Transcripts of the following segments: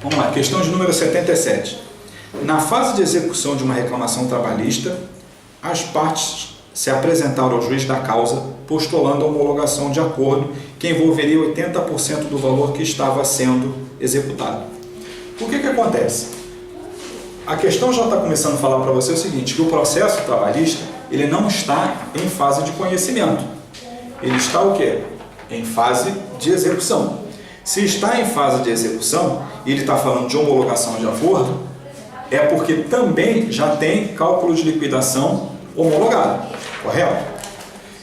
Vamos lá, questão de número 77. Na fase de execução de uma reclamação trabalhista, as partes se apresentaram ao juiz da causa postulando a homologação de acordo que envolveria 80% do valor que estava sendo executado. O que acontece? A questão já está começando a falar para você o seguinte, que o processo trabalhista ele não está em fase de conhecimento. Ele está o quê? Em fase de execução. Se está em fase de execução e ele está falando de homologação de acordo, é porque também já tem cálculo de liquidação homologado, correto?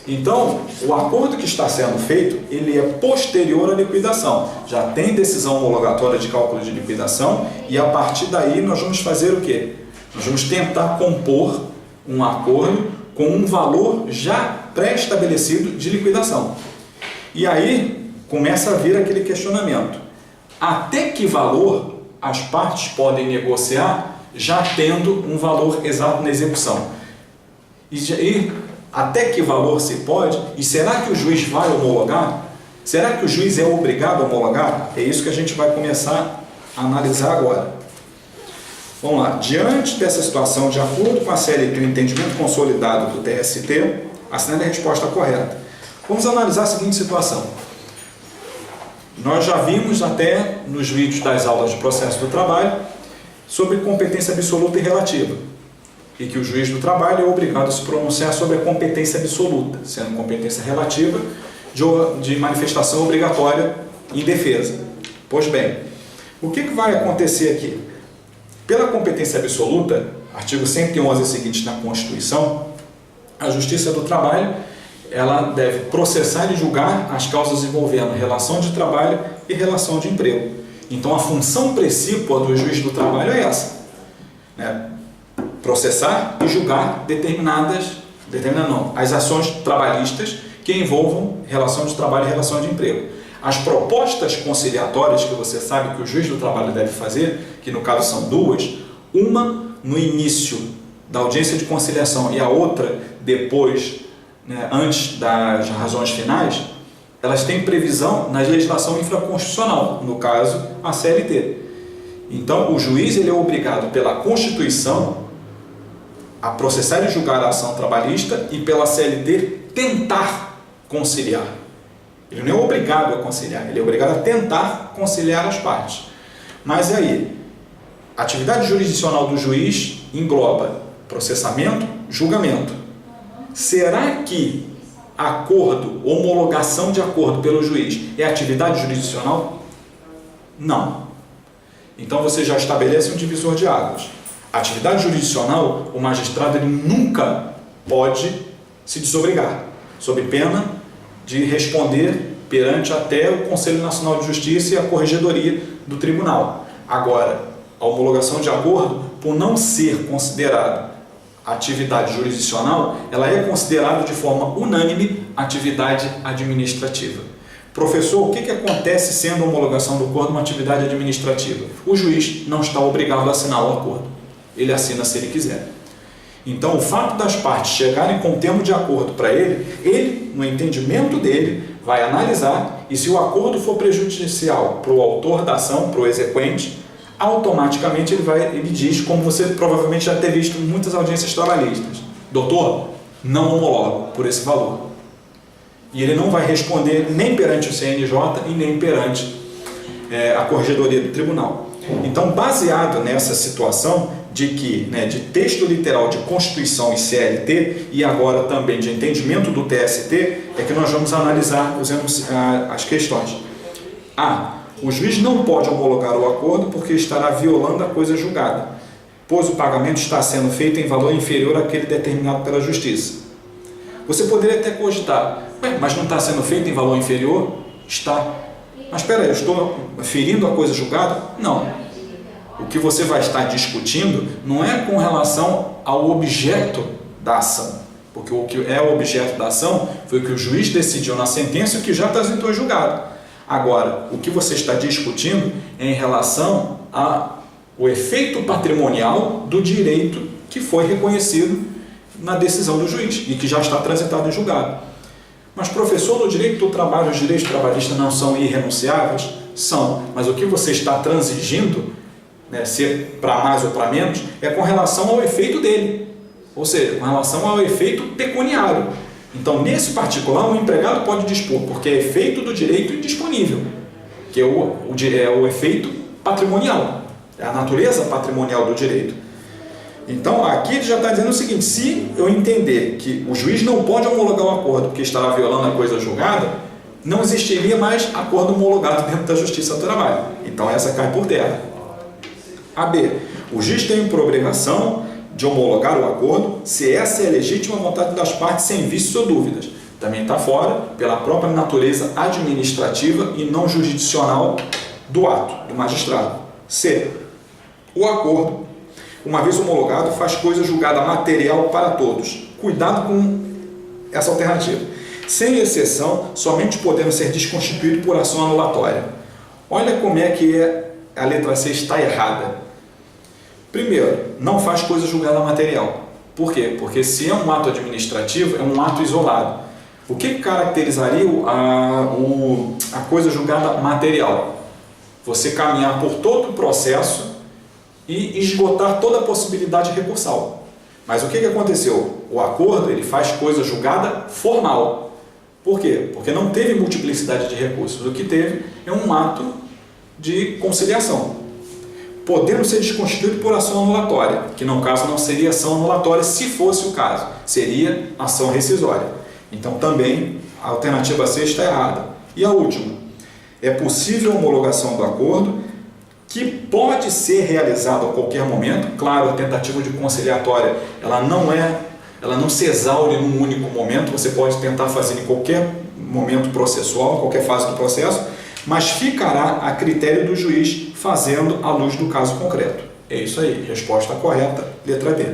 Então, o acordo que está sendo feito, ele é posterior à liquidação. Já tem decisão homologatória de cálculo de liquidação e a partir daí nós vamos fazer o quê? Nós vamos tentar compor um acordo com um valor já pré-estabelecido de liquidação. E aí começa a vir aquele questionamento. Até que valor as partes podem negociar já tendo um valor exato na execução? E até que valor se pode? E será que o juiz vai homologar? Será que o juiz é obrigado a homologar? É isso que a gente vai começar a analisar agora. Vamos lá. Diante dessa situação, de acordo com a CLT, o entendimento consolidado do TST, assinale a resposta correta. Vamos analisar a seguinte situação. Nós já vimos até nos vídeos das aulas de processo do trabalho sobre competência absoluta e relativa. E que o juiz do trabalho é obrigado a se pronunciar sobre a competência absoluta, sendo competência relativa de manifestação obrigatória em defesa. Pois bem, o que vai acontecer aqui? Pela competência absoluta, artigo 111 e seguinte na Constituição, a Justiça do Trabalho ela deve processar e julgar as causas envolvendo relação de trabalho e relação de emprego. Então, a função precípua do juiz do trabalho é essa, né? Processar e julgar as ações trabalhistas que envolvam relação de trabalho e relação de emprego. As propostas conciliatórias que você sabe que o juiz do trabalho deve fazer, que no caso são duas, uma no início da audiência de conciliação e a outra depois, né, antes das razões finais, elas têm previsão na legislação infraconstitucional, no caso a CLT. Então o juiz ele é obrigado pela Constituição a processar e julgar a ação trabalhista e pela CLT tentar conciliar. Ele não é obrigado a conciliar, ele é obrigado a tentar conciliar as partes. Mas aí, a atividade jurisdicional do juiz engloba processamento, julgamento. Será que acordo, homologação de acordo pelo juiz é atividade jurisdicional? Não. Então você já estabelece um divisor de águas. Atividade jurisdicional, o magistrado ele nunca pode se desobrigar, sob pena de responder perante até o Conselho Nacional de Justiça e a Corregedoria do Tribunal. Agora, a homologação de acordo, por não ser considerada atividade jurisdicional, ela é considerada de forma unânime atividade administrativa. Professor, o que acontece sendo a homologação do acordo uma atividade administrativa? O juiz não está obrigado a assinar o acordo. Ele assina se ele quiser. Então, o fato das partes chegarem com o termo de acordo para ele, no entendimento dele, vai analisar e se o acordo for prejudicial para o autor da ação, para o exequente, automaticamente ele diz, como você provavelmente já ter visto em muitas audiências trabalhistas: doutor, não homologo por esse valor. E ele não vai responder nem perante o CNJ e nem perante a Corregedoria do Tribunal. Então, baseado nessa situação de que, de texto literal de Constituição e CLT e agora também de entendimento do TST, é que nós vamos analisar as questões. O juiz não pode homologar o acordo porque estará violando a coisa julgada, pois o pagamento está sendo feito em valor inferior àquele determinado pela Justiça. Você poderia até cogitar, mas não está sendo feito em valor inferior? Está. Mas espera aí, eu estou ferindo a coisa julgada? Não. O que você vai estar discutindo não é com relação ao objeto da ação, porque o que é o objeto da ação foi o que o juiz decidiu na sentença e o que já transitou julgado. Agora, o que você está discutindo é em relação ao efeito patrimonial do direito que foi reconhecido na decisão do juiz e que já está transitado em julgado. Mas, professor, no direito do trabalho, os direitos trabalhistas não são irrenunciáveis? São, mas o que você está transigindo, né, ser para mais ou para menos, é com relação ao efeito dele, ou seja, com relação ao efeito pecuniário. Então, nesse particular, o empregado pode dispor, porque é efeito do direito indisponível, que é o efeito patrimonial, é a natureza patrimonial do direito. Então, aqui ele já está dizendo o seguinte: se eu entender que o juiz não pode homologar o acordo porque estará violando a coisa julgada, não existiria mais acordo homologado dentro da Justiça do Trabalho. Então, essa cai por terra. AB. O juiz tem por obrigação de homologar o acordo se essa é a legítima vontade das partes sem vícios ou dúvidas. Também está fora pela própria natureza administrativa e não jurisdicional do ato, do magistrado. C. O acordo, uma vez homologado, faz coisa julgada material para todos. Cuidado com essa alternativa. Sem exceção, somente podendo ser desconstituído por ação anulatória. Olha como é que a letra C está errada. Primeiro, não faz coisa julgada material. Por quê? Porque se é um ato administrativo, é um ato isolado. O que caracterizaria a coisa julgada material? Você caminhar por todo o processo e esgotar toda a possibilidade recursal. Mas o que aconteceu? O acordo ele faz coisa julgada formal. Por quê? Porque não teve multiplicidade de recursos. O que teve é um ato de conciliação, podendo ser desconstituído por ação anulatória, que no caso não seria ação anulatória se fosse o caso, seria ação rescisória. Então também a alternativa C está errada. E a última, é possível a homologação do acordo que pode ser realizado a qualquer momento. Claro, a tentativa de conciliatória ela não se exaure num único momento, você pode tentar fazer em qualquer momento processual, qualquer fase do processo, mas ficará a critério do juiz fazendo à luz do caso concreto. É isso aí, resposta correta, letra D.